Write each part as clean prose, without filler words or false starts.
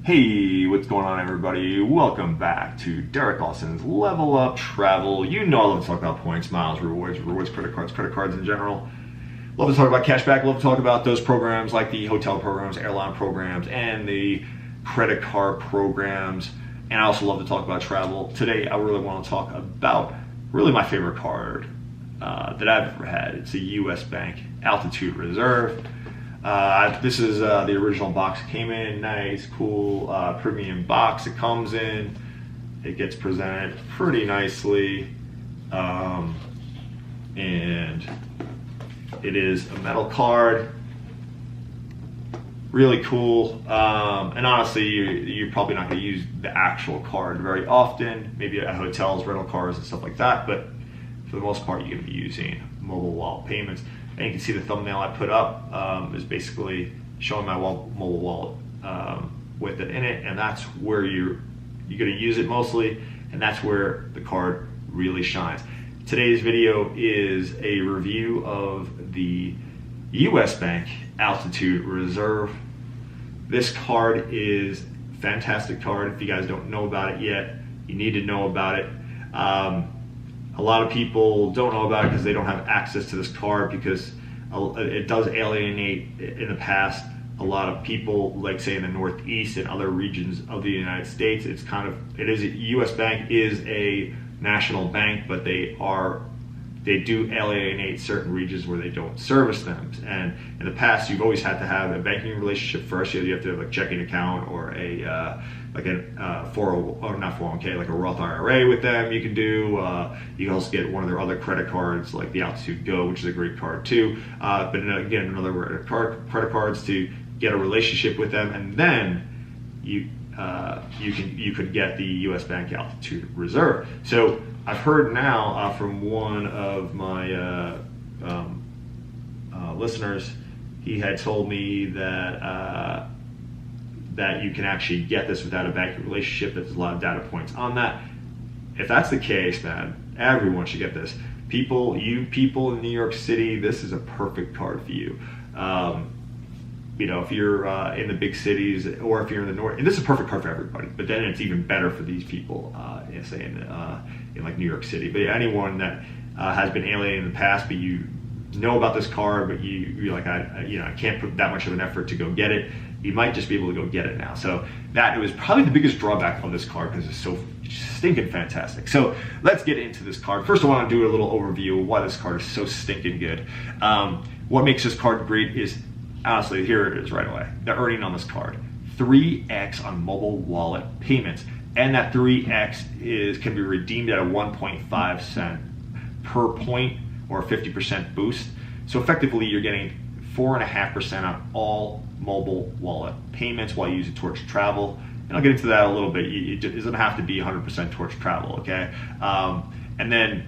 Hey, what's going on, everybody? Welcome back to Derek Olson's Level Up Travel. You know I love to talk about points, miles, rewards, credit cards in general. Love to talk about cashback. Love to talk about those programs like the hotel programs, airline programs, and the credit card programs. And I also love to talk about travel. Today, I really want to talk about really my favorite card that I've ever had. It's a U.S. Bank Altitude Reserve. This is the original box. It came in nice, cool, premium box it comes in. It gets presented pretty nicely, and it is a metal card. Really cool, and honestly, you're probably not going to use the actual card very often, maybe at hotels, rental cars, and stuff like that, but for the most part, you're going to be using mobile wallet payments. And you can see the thumbnail I put up is basically showing my mobile wallet with it in it, and that's where you're going to use it mostly, and that's where the card really shines. Today's video is a review of the U.S. Bank Altitude Reserve. This card is a fantastic card. If you guys don't know about it yet, you need to know about it. A lot of people don't know about it because they don't have access to this card, because it does alienate in the past a lot of people, like say in the Northeast and other regions of the United States. U.S. Bank is a national bank, but they do alienate certain regions where they don't service them. And in the past, you've always had to have a banking relationship first. You have to have a checking account or a 401k, like a Roth IRA with them. You can do. You can also get one of their other credit cards, like the Altitude Go, which is a great card too. But again, another credit cards to get a relationship with them, and then you could get the U.S. Bank Altitude Reserve. So I've heard now from one of my listeners, he had told me that you can actually get this without a banking relationship. There's a lot of data points on that. If that's the case, man, everyone should get this. You people in New York City, this is a perfect card for you. If you're in the big cities, or if you're in the north, and this is a perfect card for everybody, but then it's even better for these people, say in like New York City. But anyone that has been alienated in the past, but you know about this card, but you're like, I can't put that much of an effort to go get it, you might just be able to go get it now. So that was probably the biggest drawback of this card, because it's so stinking fantastic. So let's get into this card. First, I want to do a little overview of why this card is so stinking good. What makes this card great is, honestly, here it is right away. The earning on this card, 3x on mobile wallet payments, and that 3x can be redeemed at a 1.5 cent per point, or a 50% boost. So effectively, you're getting 4.5% on all mobile wallet payments while you use it towards travel. And I'll get into that a little bit. It doesn't have to be 100% towards travel, okay? And then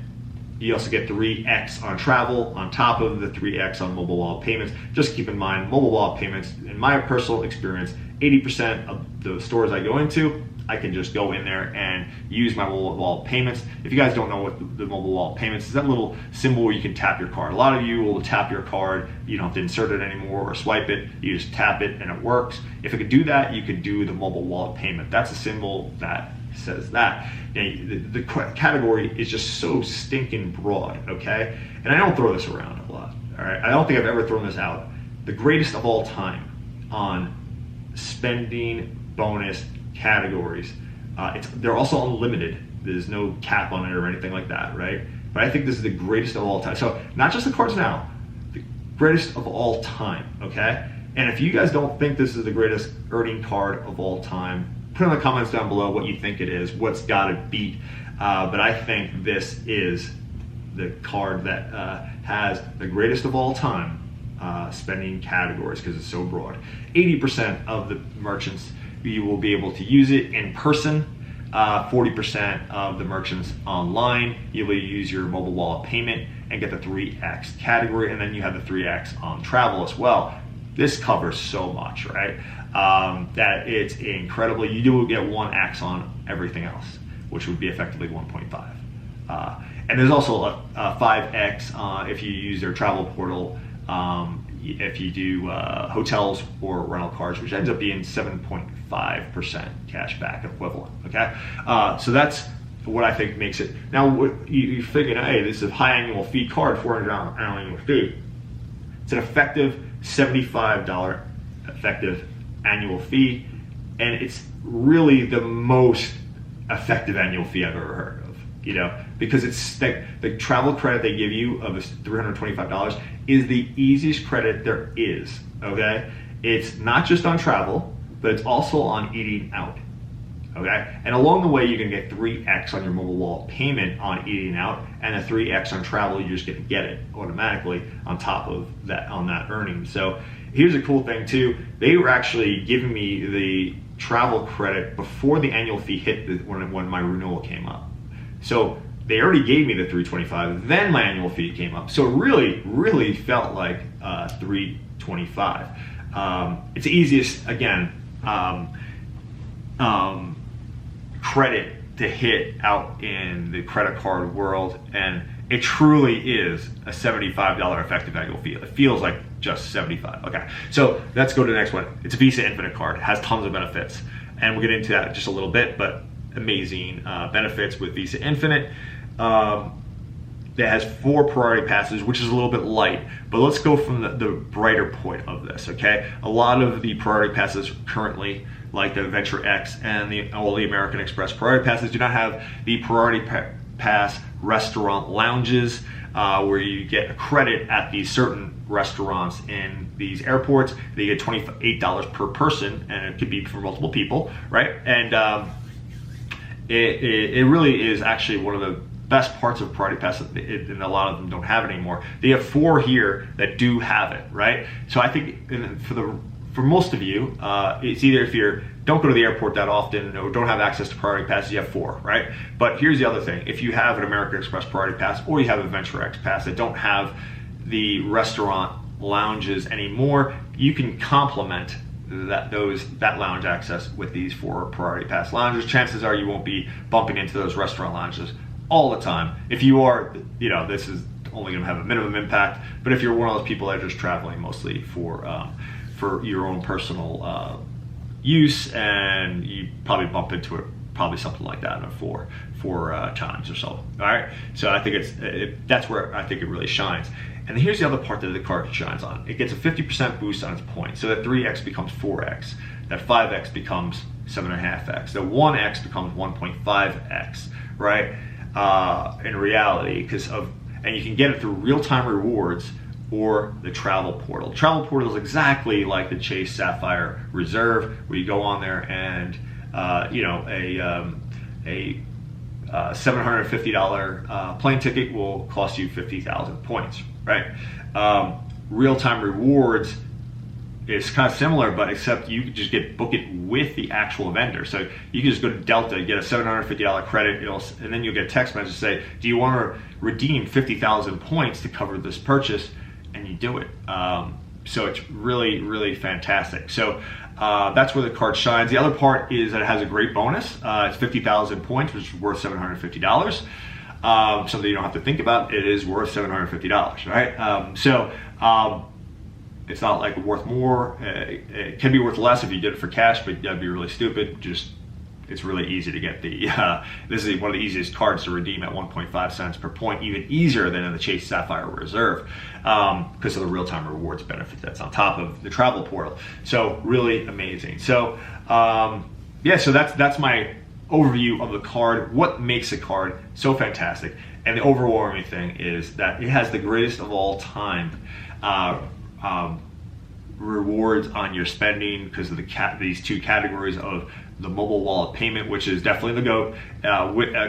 you also get 3x on travel on top of the 3x on mobile wallet payments. Just keep in mind, mobile wallet payments, in my personal experience, 80% of the stores I go into, I can just go in there and use my mobile wallet payments. If you guys don't know what the mobile wallet payments is, that little symbol where you can tap your card. A lot of you will tap your card, you don't have to insert it anymore or swipe it, you just tap it and it works. If it could do that, you could do the mobile wallet payment. That's a symbol that says that. The category is just so stinking broad, okay? And I don't throw this around a lot, all right? I don't think I've ever thrown this out. The greatest of all time on spending bonus categories. They're also unlimited. There's no cap on it or anything like that, right? But I think this is the greatest of all time. So not just the cards now, the greatest of all time, okay? And if you guys don't think this is the greatest earning card of all time, put in the comments down below what you think it is, what's got it beat. But I think this is the card that has the greatest of all time spending categories, because it's so broad. 80% of the merchants, you will be able to use it in person. 40% of the merchants online, you will use your mobile wallet payment and get the 3x category, and then you have the 3x on travel as well. This covers so much, right? That it's incredible. You do get 1x on everything else, which would be effectively 1.5. And there's also a 5x if you use their travel portal. if you do hotels or rental cars, which ends up being 7.5% cash back equivalent. Okay, so that's what I think makes it. Now you figure, hey, this is a high annual fee card, $400 annual fee. It's an effective $75 effective annual fee, and it's really the most effective annual fee I've ever heard of. You know, because it's the travel credit they give you of $325 is the easiest credit there is. Okay, it's not just on travel, but it's also on eating out. Okay, and along the way you can get 3x on your mobile wallet payment on eating out, and a 3x on travel. You're just going to get it automatically on top of that, on that earning. So here's a cool thing too. They were actually giving me the travel credit before the annual fee hit when my renewal came up. So they already gave me the $325, then my annual fee came up. So it really felt like $325. It's the easiest, again, credit to hit out in the credit card world, and it truly is a $75 effective annual fee. It feels like just $75. Okay, so let's go to the next one. It's a Visa Infinite card. It has tons of benefits, and we'll get into that in just a little bit, but amazing benefits with Visa Infinite. That has 4 priority passes, which is a little bit light, but let's go from the brighter point of this. Okay, a lot of the priority passes currently, like the Venture X and all the American Express priority passes, do not have the priority pass restaurant lounges, where you get a credit at these certain restaurants in these airports. They get $28 per person, and it could be for multiple people, right? And it really is actually one of the best parts of priority pass, and a lot of them don't have it anymore. They have 4 here that do have it, right? So I think for most of you, it's either if you don't go to the airport that often or don't have access to priority passes, you have 4, right? But here's the other thing. If you have an American Express priority pass or you have a Venture X pass that don't have the restaurant lounges anymore, you can complement that lounge access with these 4 priority pass lounges. Chances are you won't be bumping into those restaurant lounges all the time. If you are, you know, this is only going to have a minimum impact. But if you're one of those people that are just traveling mostly for your own personal use, and you probably bump into it, probably something like that in 4 times or so. All right, so I think that's where I think it really shines. And here's the other part that the card shines on. It gets a 50% boost on its points. So that 3x becomes 4x. That 5x becomes 7.5x. The 1x becomes 1.5x, right? In reality, and you can get it through real-time rewards or the travel portal. Travel portal is exactly like the Chase Sapphire Reserve, where you go on there and a $750 plane ticket will cost you 50,000 points, right? Real-time rewards is kind of similar, but except you can just book it with the actual vendor. So you can just go to Delta, get a $750 credit, and then you'll get a text message say, do you want to redeem 50,000 points to cover this purchase? And you do it. So it's really fantastic. So that's where the card shines. The other part is that it has a great bonus. It's 50,000 points, which is worth $750. Something you don't have to think about. It is worth $750, right? It's not like worth more. It can be worth less if you did it for cash, but that'd be really stupid. It's really easy to get this is one of the easiest cards to redeem at 1.5 cents per point, even easier than in the Chase Sapphire Reserve, because of the real-time rewards benefit that's on top of the travel portal. So really amazing. So so that's my overview of the card. What makes a card so fantastic? And the overwhelming thing is that it has the greatest of all time rewards on your spending, because of these 2 categories of the mobile wallet payment, which is definitely the GOAT,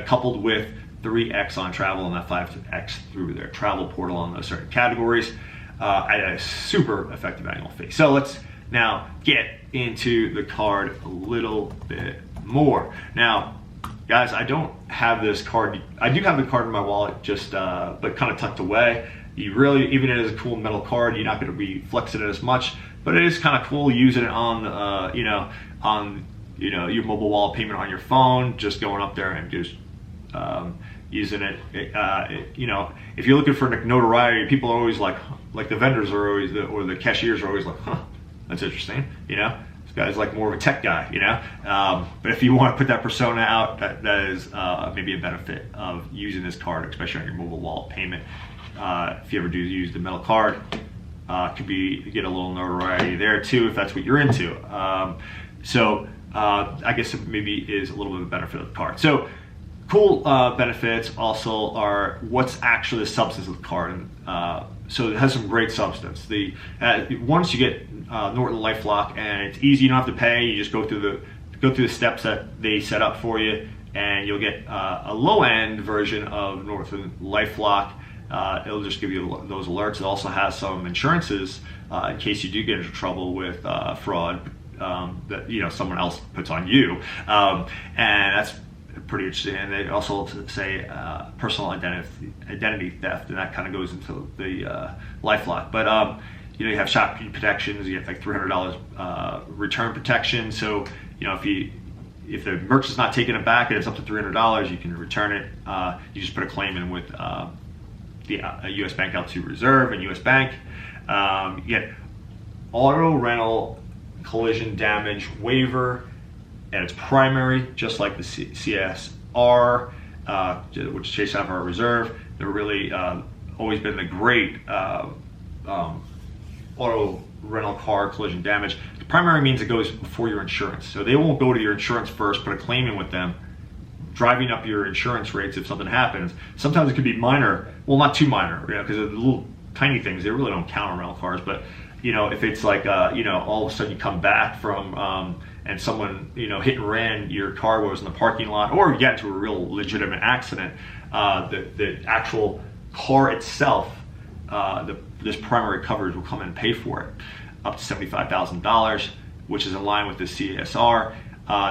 coupled with 3x on travel and that 5x through their travel portal on those certain categories at a super effective annual fee. So let's now get into the card a little bit more. Now, guys, I don't have this card. I do have the card in my wallet, but kind of tucked away. You really, even if it is a cool metal card, you're not going to be flexing it as much, but it is kind of cool using it on, your mobile wallet payment on your phone, just going up there and just using it. You know, if you're looking for notoriety, people are always like the vendors are always, or the cashiers are always like, huh, that's interesting, you know? This guy's like more of a tech guy, you know? But if you want to put that persona out, that is maybe a benefit of using this card, especially on your mobile wallet payment. If you ever do use the metal card, could be get a little notoriety there too, if that's what you're into. I guess it maybe is a little bit of a benefit of the card. So cool benefits also are what's actually the substance of the card. So it has some great substance. Once you get Norton LifeLock, and it's easy, you don't have to pay. You just go through the steps that they set up for you, and you'll get a low end version of Norton LifeLock. It'll just give you those alerts. It also has some insurances in case you do get into trouble with fraud that someone else puts on you, and that's pretty interesting. And they also say personal identity theft, and that kind of goes into the LifeLock. But you have shop protections. You have like $300 return protection. So if the merchant's not taking it back and it's up to $300, you can return it. You just put a claim in with the U.S. Bank L2 Reserve and U.S. Bank. You get auto rental collision damage waiver, and it's primary, just like the CSR, which is Chase Sapphire Reserve. They're really always been the great auto rental car collision damage. The primary means it goes before your insurance, so they won't go to your insurance first, put a claim in with them, driving up your insurance rates if something happens. Sometimes it could be minor, well, not too minor, because the little tiny things, they really don't count on rental cars. But if it's like all of a sudden you come back from and someone hit and ran your car was in the parking lot, or you get into a real legitimate accident, the actual car itself, this primary coverage will come in and pay for it, up to $75,000, which is in line with the CSR.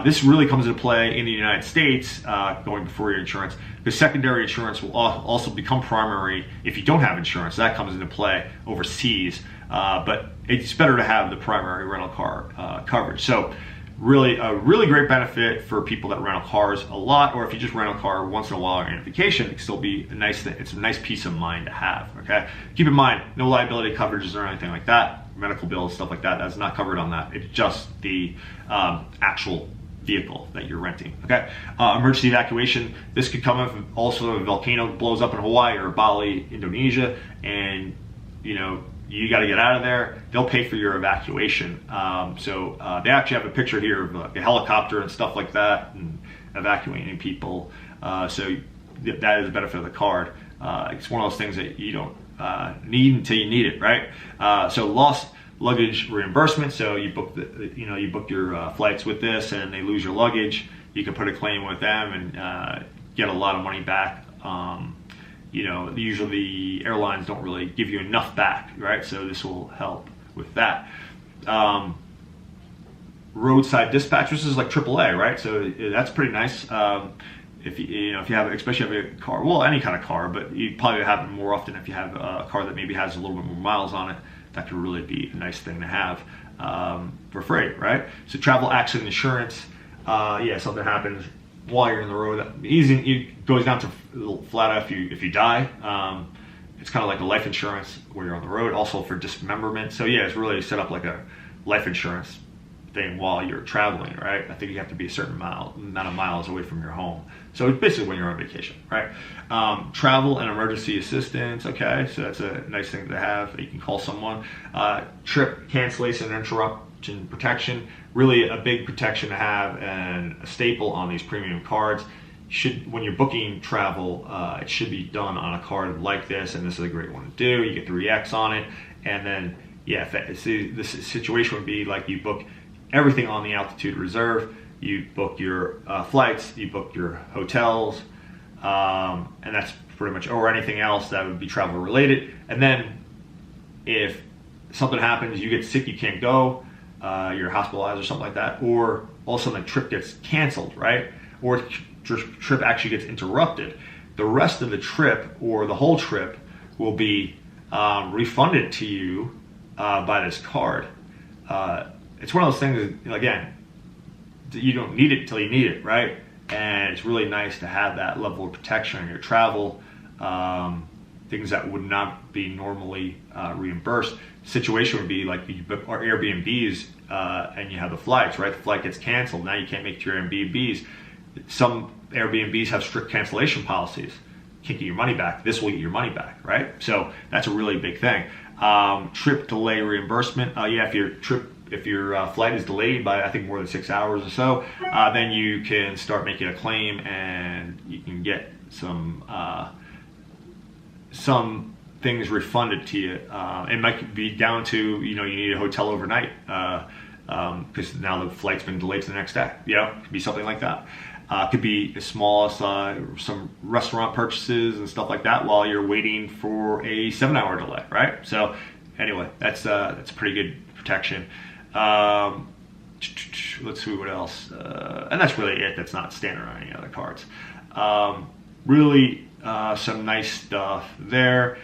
This really comes into play in the United States, going before your insurance, because secondary insurance will also become primary if you don't have insurance. That comes into play overseas, but it's better to have the primary rental car coverage. So really a really great benefit for people that rental cars a lot, or if you just rent a car once in a while on vacation, it can still be a nice thing. It's a nice peace of mind to have. Okay, keep in mind, no liability coverages or anything like that, medical bills, stuff like that, that's not covered on that. It's just the actual vehicle that you're renting. Okay, emergency evacuation. This could come if also a volcano blows up in Hawaii or Bali, Indonesia, and you got to get out of there. They'll pay for your evacuation. So they actually have a picture here of a helicopter and stuff like that, and evacuating people. So that is a benefit of the card. It's one of those things that you don't need until you need it, right? So lost luggage reimbursement. So you book you book your flights with this, and they lose your luggage. You can put a claim with them and get a lot of money back. Usually the airlines don't really give you enough back, right? So this will help with that. Roadside dispatch, this is like AAA, right? So that's pretty nice. If you have, especially if you have a car, well, any kind of car, but you probably have it more often if you have a car that maybe has a little bit more miles on it. That could really be a nice thing to have for free, right? So travel accident insurance, something happens while you're in the road, it goes down to flat out if you die. It's kind of like a life insurance where you're on the road, also for dismemberment. So it's really set up like a life insurance thing while you're traveling, right? I think you have to be a certain amount of miles away from your home. So it's basically when you're on vacation, right? Travel and emergency assistance, okay? So that's a nice thing to have. You can call someone. Trip cancellation and interruption protection, really a big protection to have and a staple on these premium cards. When you're booking travel, it should be done on a card like this, and this is a great one to do. You get 3X on it, and then the situation would be like you book everything on the Altitude Reserve. You book your flights, you book your hotels, and that's pretty much, or anything else that would be travel related. And then if something happens, you get sick, you can't go, you're hospitalized or something like that, or all of a sudden the trip gets canceled, right? Or the trip actually gets interrupted. The rest of the trip, or the whole trip, will be refunded to you by this card. It's one of those things, again, you don't need it until you need it, right? and it's really nice to have that level of protection on your travel. Things that would not be normally reimbursed. Situation would be like you book our Airbnbs and you have the flights, right? The flight gets canceled. Now you can't make it to your Airbnbs. Some Airbnbs have strict cancellation policies. You can't get your money back. This will get your money back, right? So that's a really big thing. Trip delay reimbursement. Yeah, if your flight is delayed by, I think, more than 6 hours or so, then you can start making a claim and you can get some things refunded to you. It might be down to, you need a hotel overnight because now the flight's been delayed to the next day. It could be something like that. Could be as small as some restaurant purchases and stuff like that while you're waiting for a 7-hour delay, right? So anyway, that's pretty good protection. Let's see what else. And that's really it. That's not standard on any other cards. Really some nice stuff there.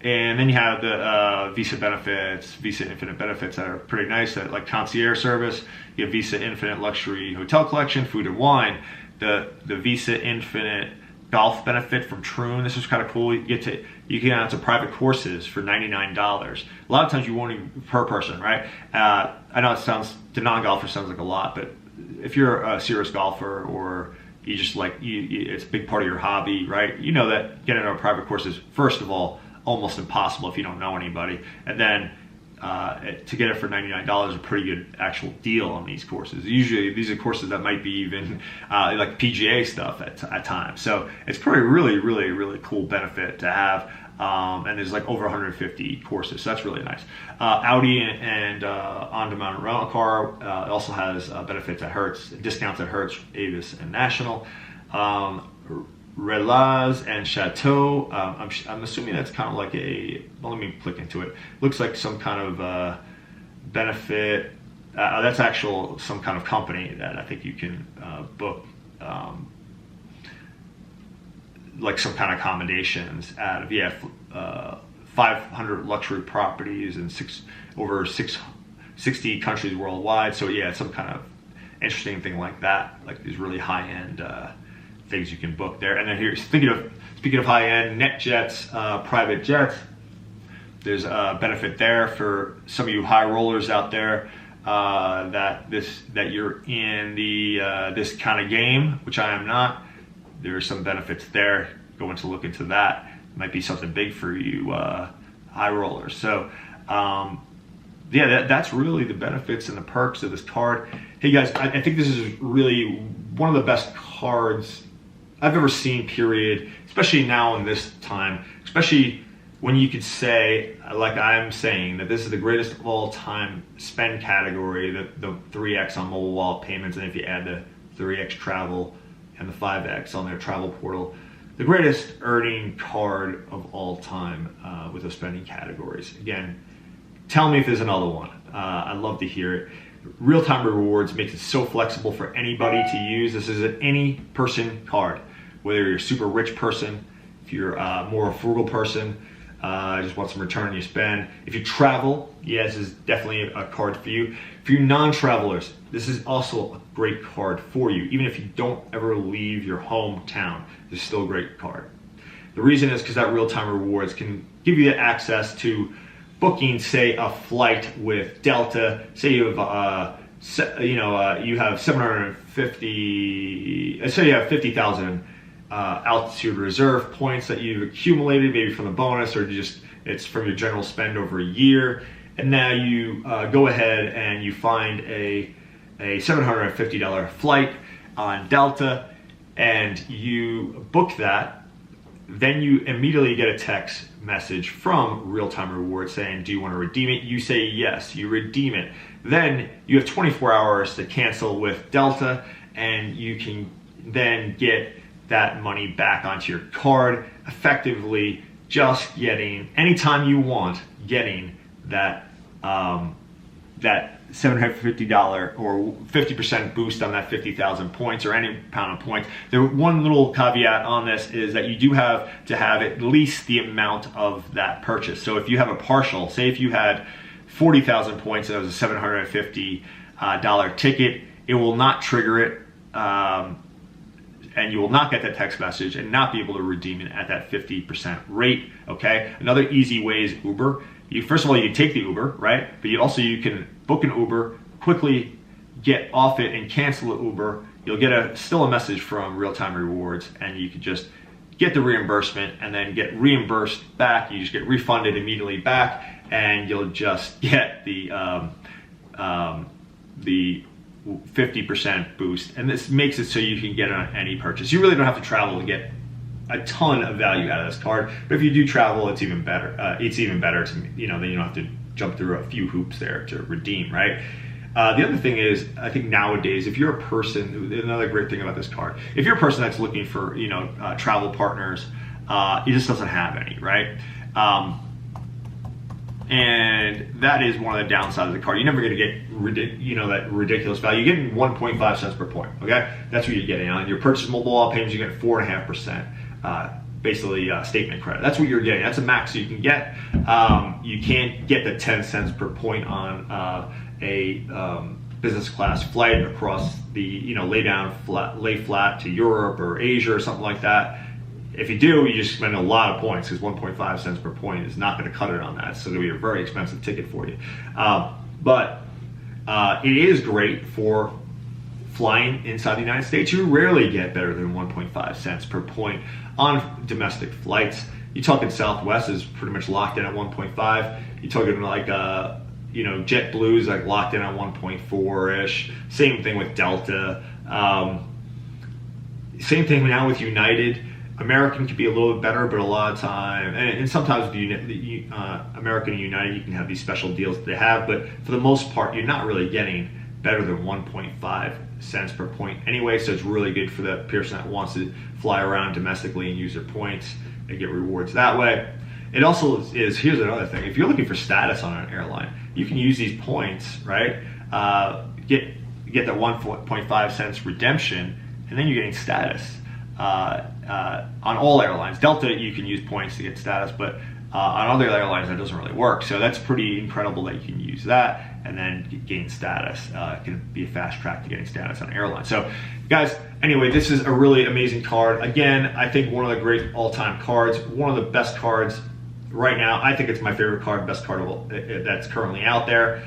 And then you have the Visa benefits, Visa Infinite benefits that are pretty nice, like concierge service. You have Visa Infinite Luxury Hotel Collection, food and wine. The Visa Infinite golf benefit from Troon. This is kind of cool. You can get onto private courses for $99. A lot of times you won't even per person, right? I know it sounds, to non-golfers sounds like a lot, but if you're a serious golfer or you just it's a big part of your hobby, right? You know that getting on a private course is, first of all, almost impossible if you don't know anybody. And then to get it for $99 is a pretty good actual deal on these courses. Usually these are courses that might be even like PGA stuff at times. So it's probably really cool benefit to have. And there's like over 150 courses, so that's really nice. Audi and on-demand rental car also has benefits at Hertz, discounts at Hertz, Avis, and National. Relaz and Chateau. I'm assuming that's kind of like well, let me click into it. Looks like some kind of benefit. That's some kind of company that I think you can book like some kind of accommodations out of. 500 luxury properties in over 60 countries worldwide. So yeah, it's some kind of interesting thing like that, like these really high-end things you can book there. And then here, speaking of high-end, NetJets, private jets, there's a benefit there for some of you high rollers out there that you're in this kind of game, which I am not. There's some benefits there. Going to look into that. Might be something big for you high rollers. So yeah, that's really the benefits and the perks of this card. Hey guys, I think this is really one of the best cards I've ever seen, period, especially now in this time, especially when you could say, like I'm saying, that this is the greatest of all time spend category, the 3X on mobile wallet payments, and if you add the 3X travel and the 5X on their travel portal, the greatest earning card of all time with those spending categories. Again, tell me if there's another one. I'd love to hear it. Real-time rewards makes it so flexible for anybody to use. This is an any person card, whether you're a super rich person, if you're more a frugal person, just want some return on your spend. If you travel, yeah, this is definitely a card for you. For you non-travelers, this is also a great card for you. Even if you don't ever leave your hometown, this is still a great card. The reason is because that real-time rewards can give you the access to booking, say, a flight with Delta. Say you have, you have 750. Say you have 50,000 altitude reserve points that you've accumulated, maybe from the bonus or just it's from your general spend over a year. And now you go ahead and you find a $750 flight on Delta, and you book that. Then you immediately get a text message from Real-Time Rewards saying, do you want to redeem it? You say yes, you redeem it. Then you have 24 hours to cancel with Delta, and you can then get that money back onto your card, effectively just getting, anytime you want, getting that that $750 or 50% boost on that 50,000 points or any pound of points. The one little caveat on this is that you do have to have at least the amount of that purchase. So if you have a partial, say if you had 40,000 points and it was a $750 ticket, it will not trigger it and you will not get that text message and not be able to redeem it at that 50% rate, okay? Another easy way is Uber. First of all, you can take the Uber, right? But you can book an Uber, quickly get off it and cancel the Uber. You'll get still a message from Real-Time Rewards, and you can just get the reimbursement and then get reimbursed back. You just get refunded immediately back, and you'll just get the 50% boost. And this makes it so you can get it on any purchase. You really don't have to travel to get a ton of value out of this card, but if you do travel, it's even better. It's even better to, then you don't have to jump through a few hoops there to redeem, right? The other thing is, I think nowadays, if you're a person, another great thing about this card, if you're a person that's looking for, travel partners, it just doesn't have any, right? And that is one of the downsides of the card. You're never going to get, that ridiculous value. You're getting 1.5 cents per point, okay? That's what you're getting. On your purchase mobile wallet payments, you get 4.5%. Basically statement credit. That's what you're getting. That's a max you can get. You can't get the 10 cents per point on a business class flight across the, lay flat to Europe or Asia or something like that. If you do, you just spend a lot of points, because 1.5 cents per point is not going to cut it on that. So it'll be a very expensive ticket for you. But it is great for flying inside the United States. You rarely get better than 1.5 cents per point on domestic flights. You talking Southwest is pretty much locked in at 1.5. You talking like JetBlue is like locked in at 1.4-ish. Same thing with Delta. Same thing now with United. American could be a little bit better, but a lot of time, and sometimes with American and United, you can have these special deals that they have, but for the most part, you're not really getting better than 1.5 cents per point anyway, so it's really good for that person that wants to fly around domestically and use their points and get rewards that way. It also is, here's another thing, if you're looking for status on an airline, you can use these points, right? Get that 1.5 cents redemption, and then you're getting status. On all airlines. Delta, you can use points to get status, but on other airlines that doesn't really work. So that's pretty incredible that you can use that and then gain status. It can be a fast track to getting status on airlines. So guys, anyway, this is a really amazing card. Again, I think one of the great all-time cards, one of the best cards right now. I think it's my favorite card, best card that's currently out there.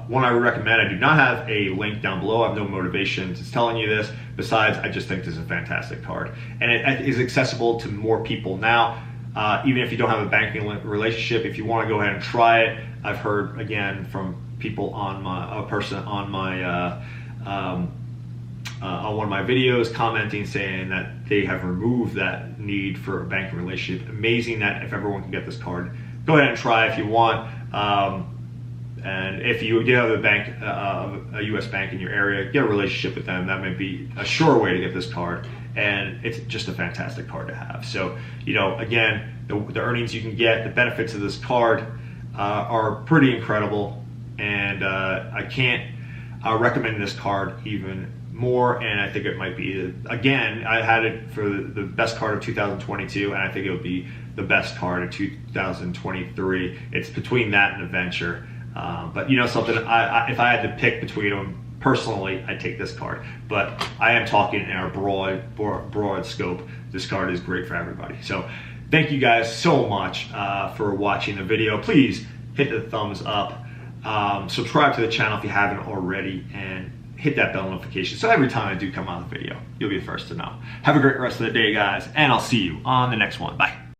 One I would recommend. I do not have a link down below. I have no motivation to telling you this. Besides, I just think this is a fantastic card. And it is accessible to more people now. Even if you don't have a banking relationship, if you want to go ahead and try it, I've heard, again, from people on on one of my videos commenting, saying that they have removed that need for a banking relationship. Amazing that if everyone can get this card. Go ahead and try if you want. And if you do have a U.S. bank in your area, get a relationship with them. That might be a sure way to get this card. And it's just a fantastic card to have. So, again, the earnings you can get, the benefits of this card are pretty incredible. And I can't recommend this card even more. And I think it might be, again, I had it for the best card of 2022, and I think it would be the best card of 2023. It's between that and Adventure. But something, if I had to pick between them, personally, I'd take this card. But I am talking in our broad scope. This card is great for everybody. So thank you guys so much for watching the video. Please hit the thumbs up. Subscribe to the channel if you haven't already, and hit that bell notification so every time I do come out with a video, you'll be the first to know. Have a great rest of the day, guys, and I'll see you on the next one. Bye.